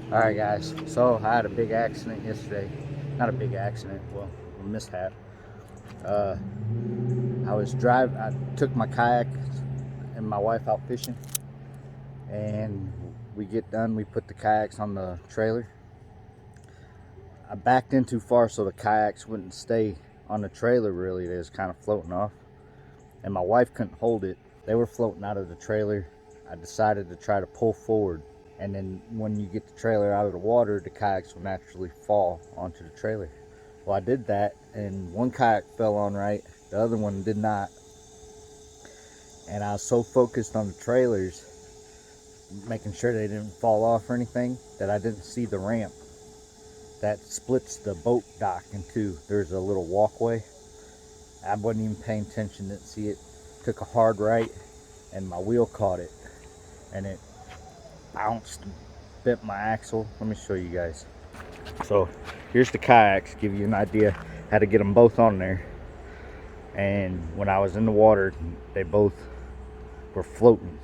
All right, guys. So I had a big accident yesterday. Not a big accident, well, a mishap. Uh, I took my kayak and my wife out fishing, and we get done. We put the kayaks on the trailer. I backed in too far, so the kayaks wouldn't stay on the trailer. Really, they was kind of floating off, and my wife couldn't hold it. They were floating out of the trailer. I decided to try to pull forward, and then when you get the trailer out of the water, the kayaks will naturally fall onto the trailer. Well, I did that, and one kayak fell on right, the other one did not. And I was so focused on the trailers, making sure they didn't fall off or anything, that I didn't see the ramp that splits the boat dock in two. There's a little walkway. I wasn't even paying attention, didn't see it. Took a hard right, and my wheel caught it, and it bounced, bent my axle. Let me show you guys. So here's the kayaks, give you an idea how to get them both on there. And when I was in the water, they both were floating,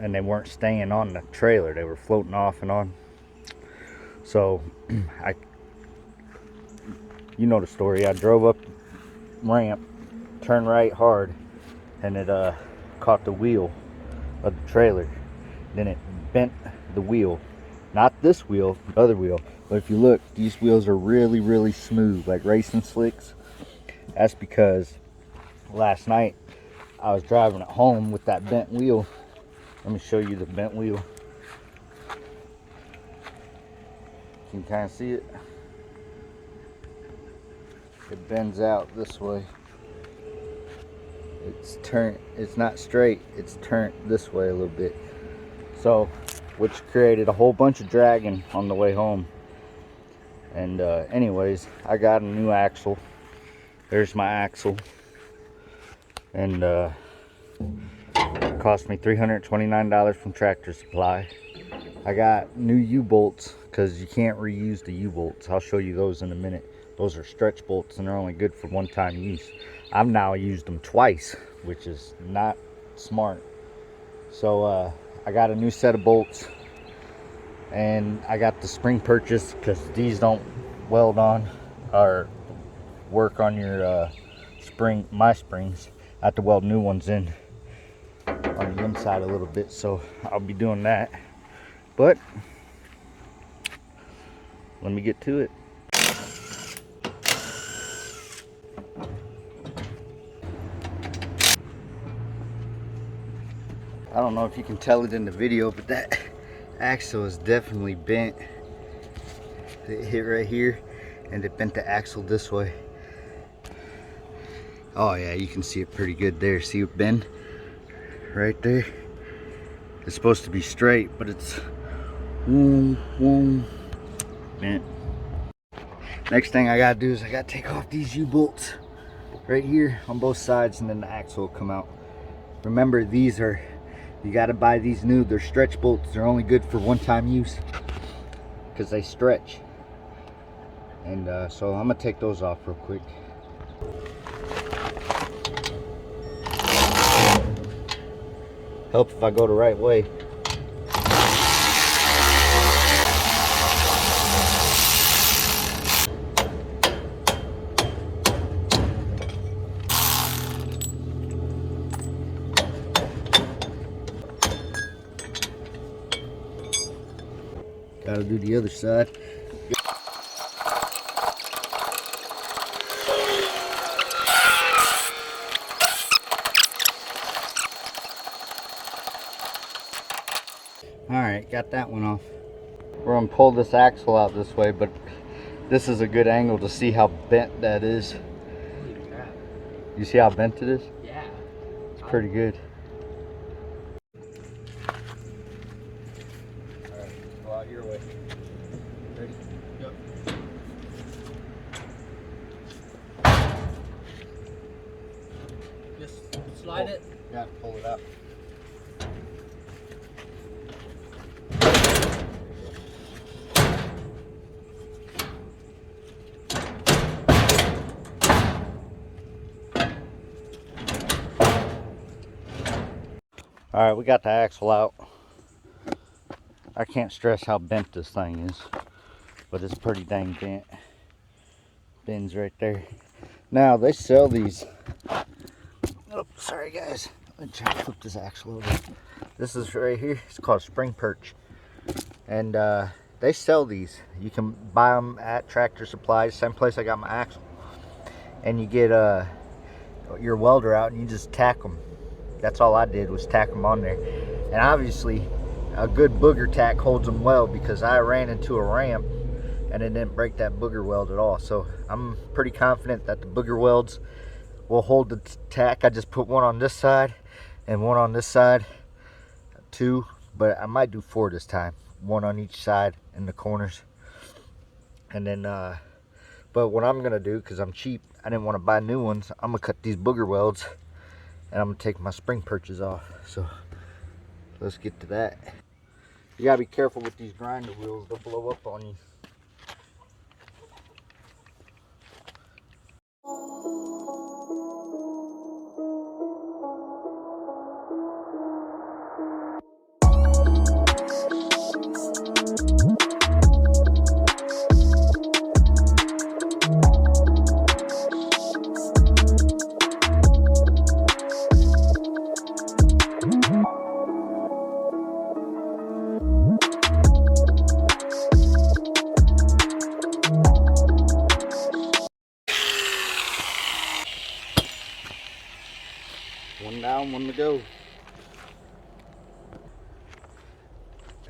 and they weren't staying on the trailer. They were floating off and on. So you know the story. I drove up ramp, turned right hard, and it caught the wheel of the trailer. Then it bent the wheel, not this wheel, the other wheel. But if you look, these wheels are really smooth, like racing slicks. That's because last night I was driving at home with that bent wheel. Let me show you the bent wheel. You can kind of see it. It bends out this way. It's not straight, it's turned this way a little bit. So, which created a whole bunch of dragging on the way home. And anyways, I got a new axle. There's my axle. And it cost me $329 from Tractor Supply. I got new U-bolts because you can't reuse the U-bolts. I'll show you those in a minute. Those are stretch bolts and they're only good for one-time use. I've now used them twice, which is not smart. So I got a new set of bolts, and I got the spring purchase because these don't weld on or work on your my springs. I have to weld new ones in on the inside a little bit, so I'll be doing that. But let me get to it. I don't know if you can tell it in the video, but that axle is definitely bent. It hit right here and it bent the axle this way. Oh yeah, you can see it pretty good there. See it bend right there? It's supposed to be straight, but it's bent. Next thing I gotta do is I gotta take off these U-bolts right here on both sides, and then the axle will come out. Remember, you gotta buy these new. They're stretch bolts. They're only good for one-time use because they stretch. And so I'm gonna take those off real quick. Help if I go the right way. Gotta do the other side. Alright, got that one off. We're gonna pull this axle out this way, but this is a good angle to see how bent that is. You see how bent it is? Yeah. It's pretty good. Alright, go out your way. Ready? Yep. Just slide it. Yeah, pull it out. All right, we got the axle out. I can't stress how bent this thing is, but it's pretty dang bent. Bends right there. Now they sell these. Oh, sorry guys. Let me try to flip this axle over. This is right here. It's called spring perch, and they sell these. You can buy them at Tractor Supply, same place I got my axle. And you get your welder out and you just tack them. That's all I did was tack them on there. And obviously, a good booger tack holds them well, because I ran into a ramp and it didn't break that booger weld at all. So I'm pretty confident that the booger welds will hold the tack. I just put one on this side and one on this side, 2, but I might do 4 this time. 1 on each side in the corners. And then, but what I'm gonna do, because I'm cheap, I didn't want to buy new ones, I'm gonna cut these booger welds and I'm gonna take my spring perches off. So let's get to that. You gotta be careful with these grinder wheels, they'll blow up on you. One down, one to go. All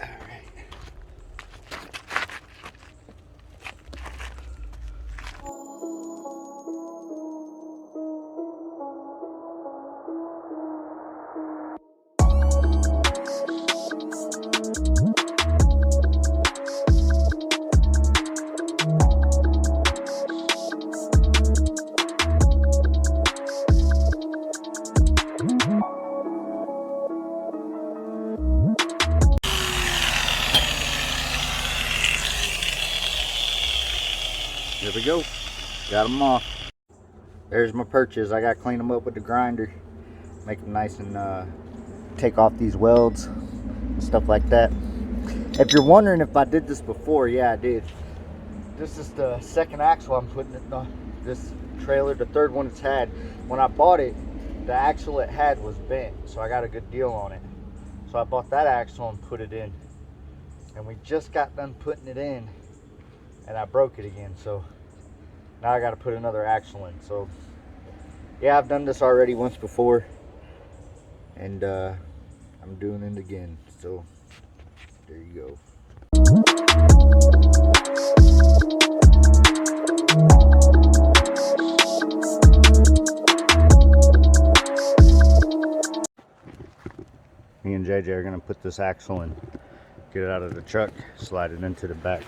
right. There we go. Got them off. There's my perches. I got to clean them up with the grinder. Make them nice and take off these welds and stuff like that. If you're wondering if I did this before, yeah, I did. This is the second axle I'm putting it on this trailer, the third one it's had. When I bought it, the axle it had was bent, so I got a good deal on it. So I bought that axle and put it in. And we just got done putting it in, and I broke it again. So now I got to put another axle in. So yeah, I've done this already once before, and I'm doing it again. So there you go. Me and JJ are gonna put this axle in, get it out of the truck, slide it into the back.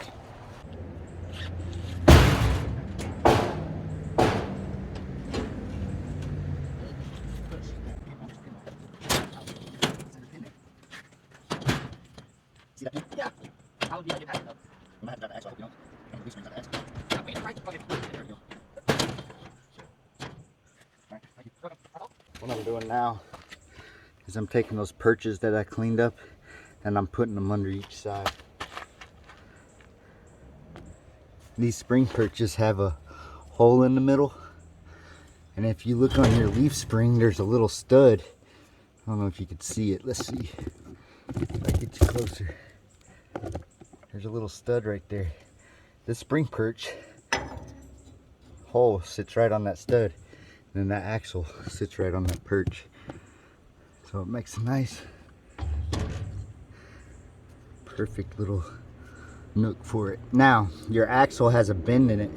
Yeah, I'll be able to get that. You might have to drive the axle. I hope you don't. And the grease rings out the axle. There we go. Alright, thank you. What I'm doing now is I'm taking those perches that I cleaned up and I'm putting them under each side. These spring perches have a hole in the middle, and if you look on your leaf spring, there's a little stud. I don't know if you can see it. Let's see if I get you closer. There's a little stud right there. This spring perch hole sits right on that stud, and then that axle sits right on that perch. So it makes a nice, perfect little nook for it. Now, your axle has a bend in it.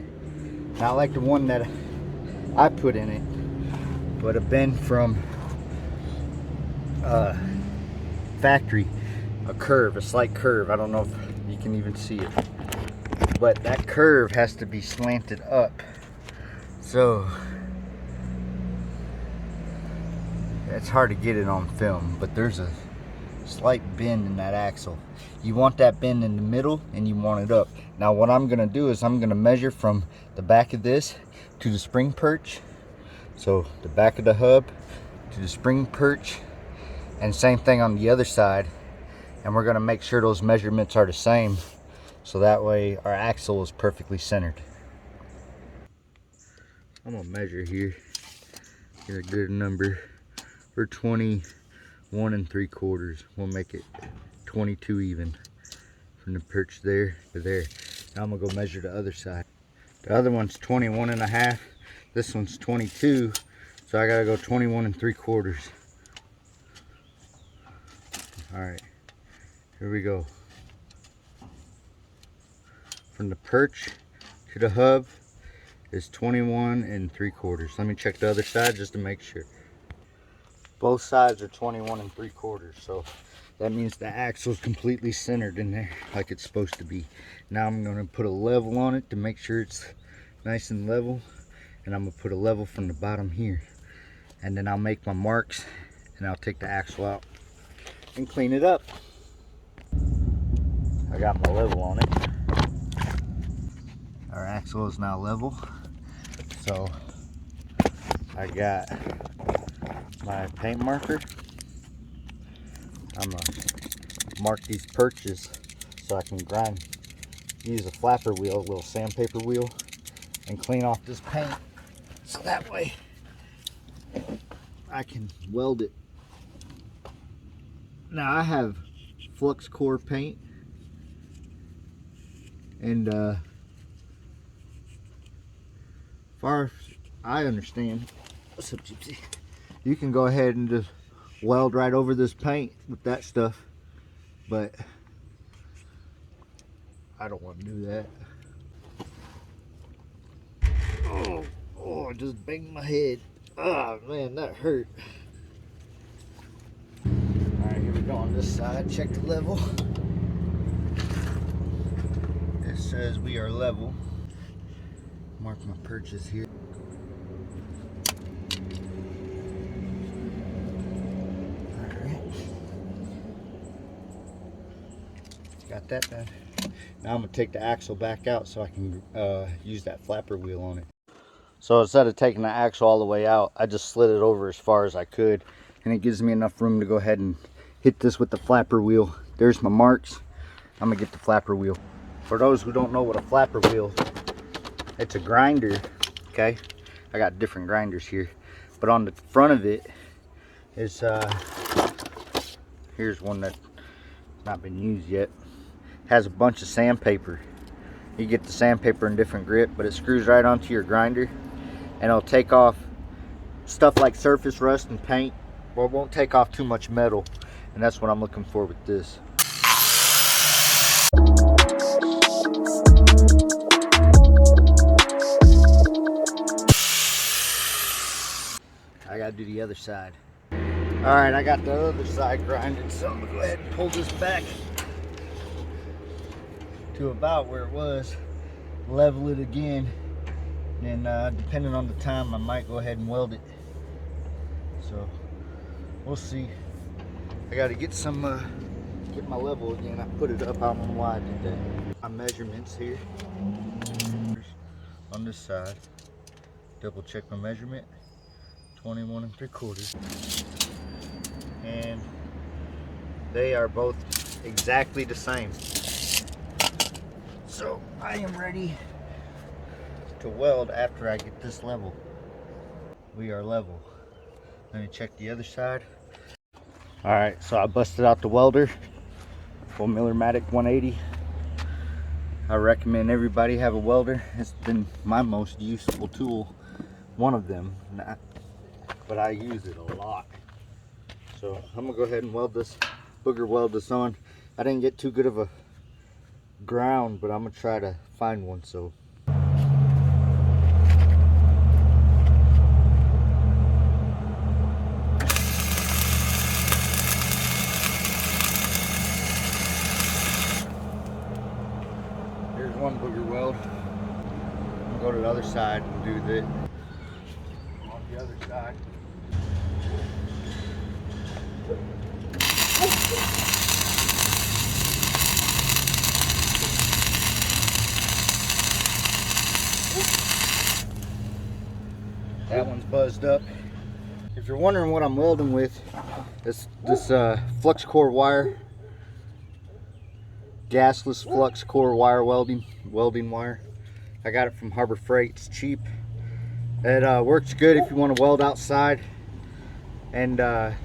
Not like the one that I put in it, but a bend from factory. A curve, a slight curve. I don't know if you can even see it, but that curve has to be slanted up. So it's hard to get it on film, but there's a slight bend in that axle. You want that bend in the middle and you want it up. Now what I'm gonna do is I'm gonna measure from the back of this to the spring perch. So the back of the hub to the spring perch, and same thing on the other side. And we're gonna make sure those measurements are the same, so that way our axle is perfectly centered. I'm gonna measure here, get a good number. We're 21 3/4. We'll make it 22 even from the perch there to there. Now I'm gonna go measure the other side. The other one's 21 1/2. This one's 22, so I gotta go 21 3/4. All right, here we go. From the perch to the hub is 21 3/4. Let me check the other side just to make sure. Both sides are 21 3/4, so that means the axle is completely centered in there like it's supposed to be. Now I'm going to put a level on it to make sure it's nice and level, and I'm going to put a level from the bottom here, and then I'll make my marks and I'll take the axle out and clean it up. I got my level on it. Our axle is now level, so I got my paint marker. I'm gonna mark these perches so I can use a flapper wheel, a little sandpaper wheel, and clean off this paint, so that way I can weld it. Now I have flux core paint, and far as I understand, what's up, Gypsy? You can go ahead and just weld right over this paint with that stuff, but I don't want to do that. Oh, I just banged my head. Oh man, that hurt. Alright, here we go on this side. Check the level. It says we are level. Mark my perches here. Alright. Got that done. Now I'm going to take the axle back out so I can use that flapper wheel on it. So instead of taking the axle all the way out, I just slid it over as far as I could, and it gives me enough room to go ahead and hit this with the flapper wheel. There's my marks. I'm gonna get the flapper wheel. For those who don't know what a flapper wheel, it's a grinder, okay? I got different grinders here, but on the front of it is here's one that's not been used yet. Has a bunch of sandpaper. You get the sandpaper in different grip, but it screws right onto your grinder, and it'll take off stuff like surface rust and paint, or it won't take off too much metal, and that's what I'm looking for with this. I gotta do the other side. All right, I got the other side grinded, so I'm gonna go ahead and pull this back to about where it was, level it again, and depending on the time I might go ahead and weld it, so we'll see. I got to get get my level again. I put it up, I don't know why I did that. My measurements here on this side, double check my measurement, 21 3/4, and they are both exactly the same. So I am ready to weld after I get this level. We are level. Let me check the other side. All right, so I busted out the welder, full Miller-Matic 180. I recommend everybody have a welder. It's been my most useful tool, one of them, but I use it a lot. So I'm gonna go ahead and weld this, booger weld this on. I didn't get too good of a ground, but I'm gonna try to find one. So here's one booger weld. I'm gonna go to the other side and do that on the other side. That one's buzzed up. If you're wondering what I'm welding with, it's this flux core wire. gasless flux core wire welding wire. I got it from Harbor Freight. It's cheap. It works good if you want to weld outside. And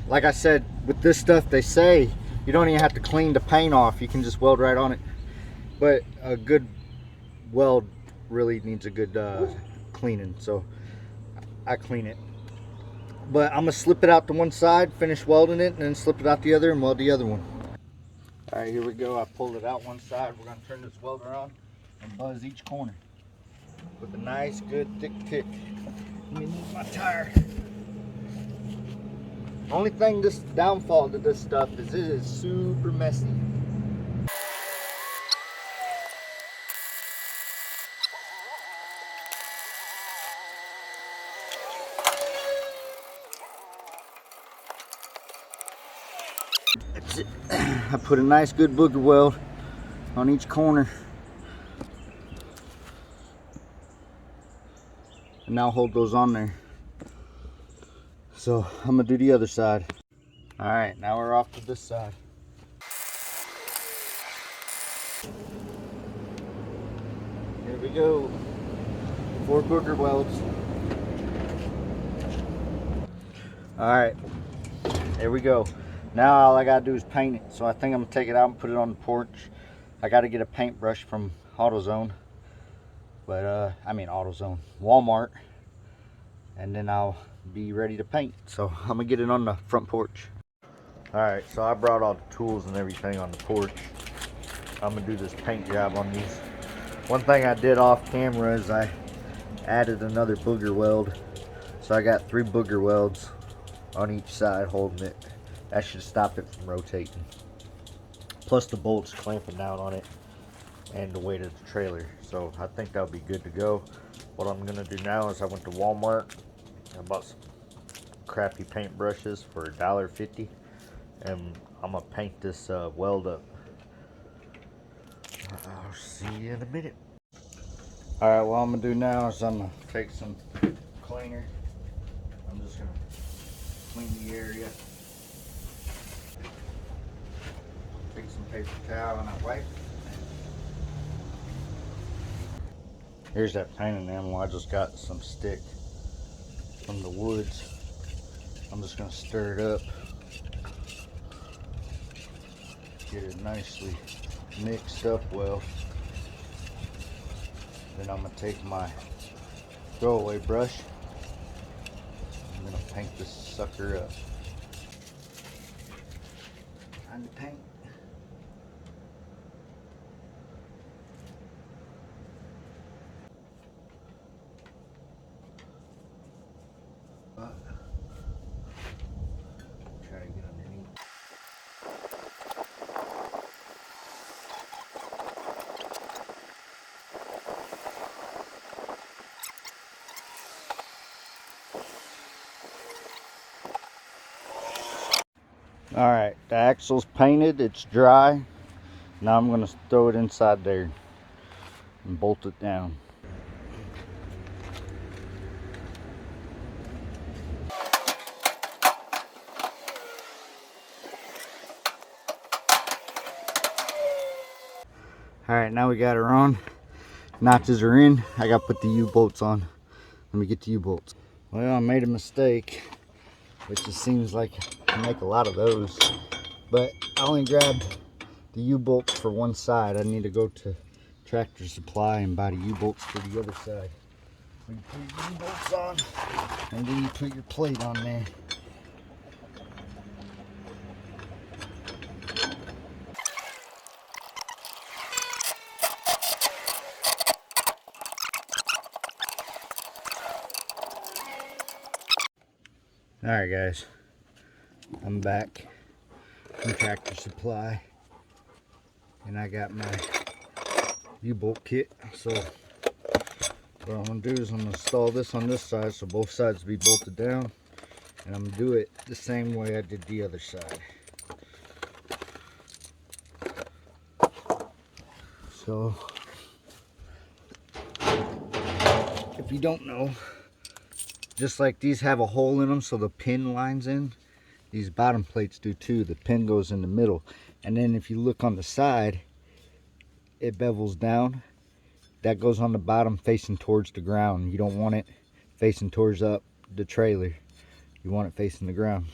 like I said, with this stuff, they say you don't even have to clean the paint off. You can just weld right on it. But a good weld really needs a good cleaning, so I clean it. But I'm gonna slip it out to one side, finish welding it, and then slip it out the other and weld the other one. All right, here we go. I pulled it out one side. We're gonna turn this welder on and buzz each corner with a nice, good, thick tick. Let me move my tire. Only thing, this downfall to this stuff is it is super messy. That's it. I put a nice good booger weld on each corner. And now hold those on there. So I'm gonna do the other side. All right, now we're off to this side. Here we go. 4 booger welds. All right, here we go. Now all I gotta do is paint it. So I think I'm gonna take it out and put it on the porch. I gotta get a paintbrush from AutoZone. But I mean AutoZone, Walmart. And then I'll be ready to paint. So I'm gonna get it on the front porch. All right, so I brought all the tools and everything on the porch. I'm gonna do this paint job on these. One thing I did off camera is I added another booger weld. So I got 3 booger welds on each side holding it. That should stop it from rotating. Plus the bolts clamping down on it and the weight of the trailer. So I think that'll be good to go. What I'm gonna do now is I went to Walmart and bought some crappy paint brushes for $1.50, and I'm gonna paint this weld up. I'll see you in a minute. All right, what I'm gonna do now is I'm gonna take some cleaner. I'm just gonna clean the area. Take some paper towel and I wipe. Here's that paint enamel. I just got some stick from the woods. I'm just gonna stir it up. Get it nicely mixed up well. Then I'm gonna take my throwaway brush. I'm gonna paint this sucker up. Time to paint. Try to get underneath. All right, the axle's painted, it's dry. Now I'm gonna throw it inside there and bolt it down. All right, now we got her on. Notches are in. I gotta put the U-bolts on. Let me get the U-bolts. Well, I made a mistake, which it seems like I make a lot of those, but I only grabbed the U-bolts for one side. I need to go to Tractor Supply and buy the U-bolts for the other side. When you put your U-bolts on, and then you put your plate on there. Alright guys, I'm back from Tractor Supply and I got my U-bolt kit. So what I'm going to do is I'm going to install this on this side so both sides be bolted down, and I'm going to do it the same way I did the other side. So if you don't know, just like these have a hole in them so the pin lines in, these bottom plates do too. The pin goes in the middle, and then if you look on the side, it bevels down. That goes on the bottom facing towards the ground. You don't want it facing towards up the trailer. You want it facing the ground.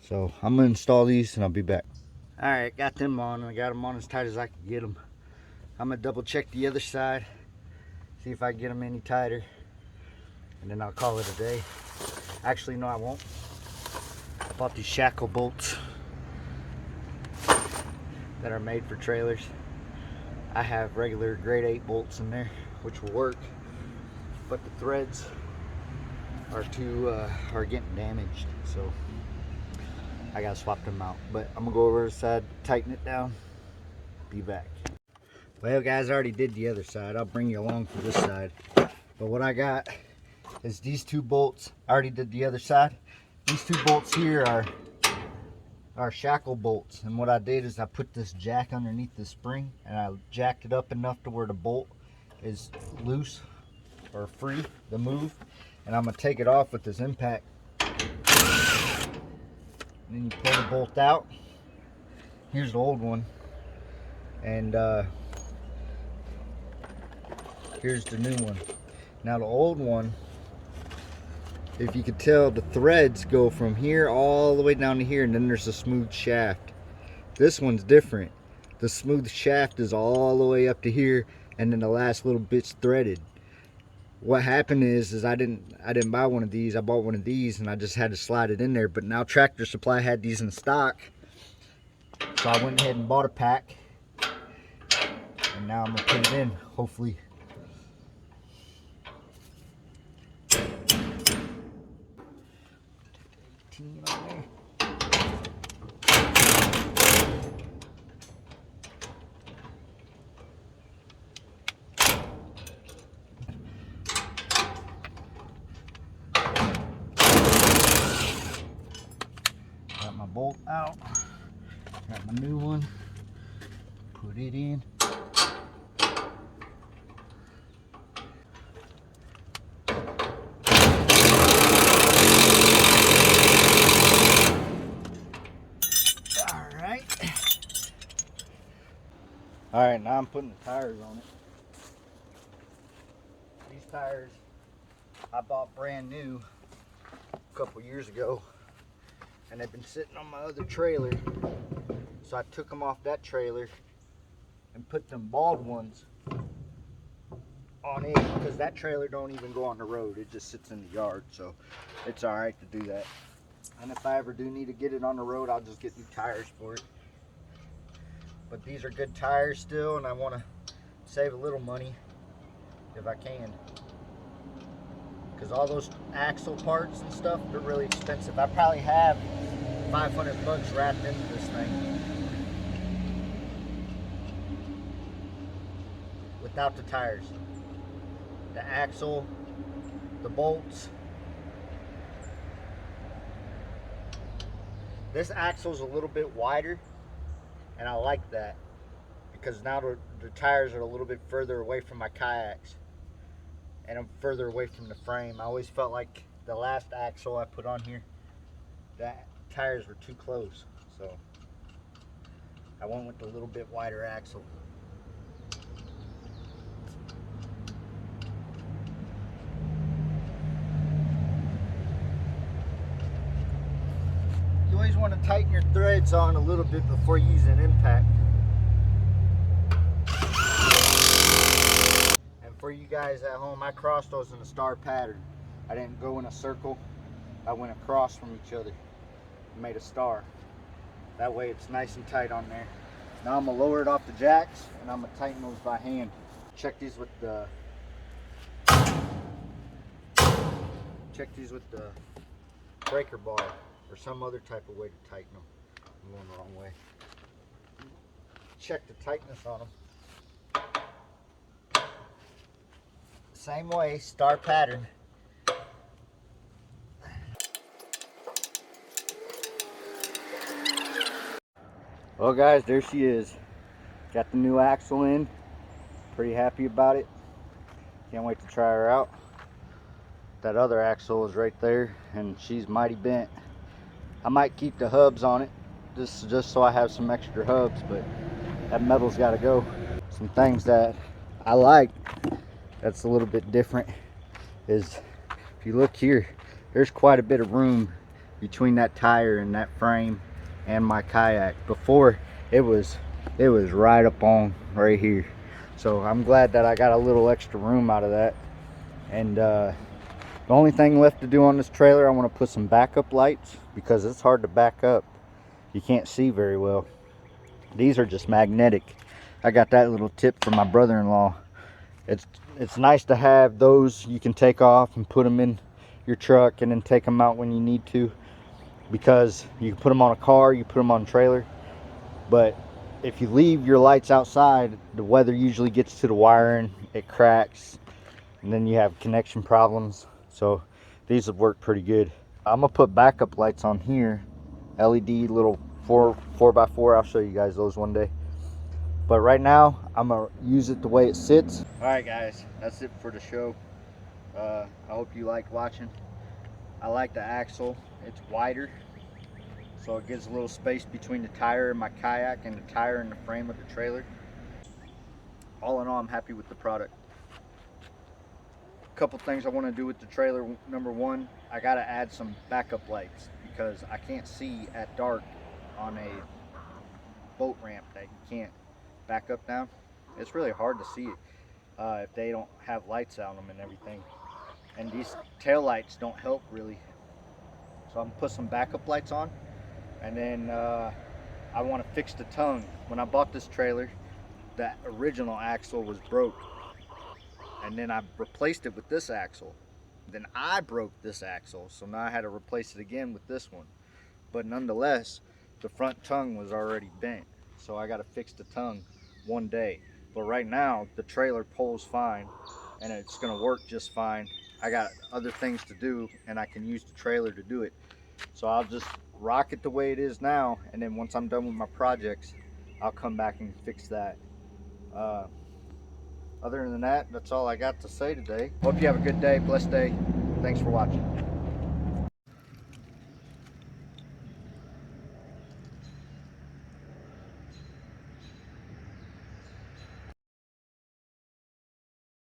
So I'm gonna install these and I'll be back. All right, got them on and I got them on as tight as I can get them. I'm gonna double check the other side, see if I can get them any tighter, and then I'll call it a day. Actually, no, I won't. I bought these shackle bolts that are made for trailers. I have regular grade 8 bolts in there, which will work, but the threads are getting damaged, so I gotta swap them out. But I'm gonna go over the side, tighten it down, be back. Well guys, I already did the other side. I'll bring you along for this side. But what I got is these 2 bolts. I already did the other side. These 2 bolts here are shackle bolts, and what I did is I put this jack underneath the spring and I jacked it up enough to where the bolt is loose or free to move, and I'm gonna take it off with this impact, and then you pull the bolt out. Here's the old one, and here's the new one. Now the old one, if you could tell, the threads go from here all the way down to here, and then there's a smooth shaft. This one's different. The smooth shaft is all the way up to here, and then the last little bit's threaded. What happened is I didn't buy one of these. I bought one of these and I just had to slide it in there. But now Tractor Supply had these in stock, so I went ahead and bought a pack, and now I'm gonna put it in, hopefully. On there. Got my bolt out, got my new one, put it in. Alright, now I'm putting the tires on it. These tires I bought brand new a couple years ago, and they've been sitting on my other trailer. So I took them off that trailer and put them bald ones on it, because that trailer don't even go on the road. It just sits in the yard, so it's alright to do that. And if I ever do need to get it on the road, I'll just get new tires for it. But these are good tires still, and I want to save a little money if I can, because all those axle parts and stuff, they're really expensive. I probably have 500 bucks wrapped into this thing without the tires, the axle, the bolts. This axle's a little bit wider, and I like that, because now the tires are a little bit further away from my kayaks, and I'm further away from the frame. I always felt like the last axle I put on here, the tires were too close, so I went with the little bit wider axle. You always want to tighten your threads on a little bit before you use an impact. And for you guys at home, I crossed those in a star pattern. I didn't go in a circle. I went across from each other and made a star. That way it's nice and tight on there. Now I'm going to lower it off the jacks, and I'm going to tighten those by hand. Check these with the breaker bar, or some other type of way to tighten them. I'm going the wrong way. Check the tightness on them. Same way, star pattern. Well guys, there she is. Got the new axle in. Pretty happy about it. Can't wait to try her out. That other axle is right there, and she's mighty bent. I might keep the hubs on it This is just so I have some extra hubs, but that metal's got to go. Some things that I like that's a little bit different is, if you look here, there's quite a bit of room between that tire and that frame and my kayak. Before, it was right up on right here. So I'm glad that I got a little extra room out of that. And the only thing left to do on this trailer, I want to put some backup lights, because it's hard to back up. You can't see very well. These are just magnetic. I got that little tip from my brother-in-law. It's nice to have those. You can take off and put them in your truck and then take them out when you need to, because you can put them on a car, you put them on a trailer. But if you leave your lights outside, the weather usually gets to the wiring, it cracks, and then you have connection problems. So these have worked pretty good. I'm gonna put backup lights on here, LED little 4x4. I'll show you guys those one day. But right now, I'm gonna use it the way it sits. All right, guys, that's it for the show. I hope you like watching. I like the axle. It's wider, so it gives a little space between the tire and my kayak and the tire and the frame of the trailer. All in all, I'm happy with the product. A couple things I want to do with the trailer. Number one, I got to add some backup lights, because I can't see at dark on a boat ramp that you can't back up down. It's really hard to see it if they don't have lights on them and everything. And these tail lights don't help really. So I'm gonna put some backup lights on. And then I want to fix the tongue. When I bought this trailer, that original axle was broke, and then I replaced it with this axle. Then I broke this axle, so now I had to replace it again with this one. But nonetheless, the front tongue was already bent, so I got to fix the tongue one day. But right now the trailer pulls fine and it's gonna work just fine. I got other things to do and I can use the trailer to do it. So I'll just rock it the way it is now, and then once I'm done with my projects, I'll come back and fix that. Other than that, that's all I got to say today. Hope you have a good day, blessed day. Thanks for watching.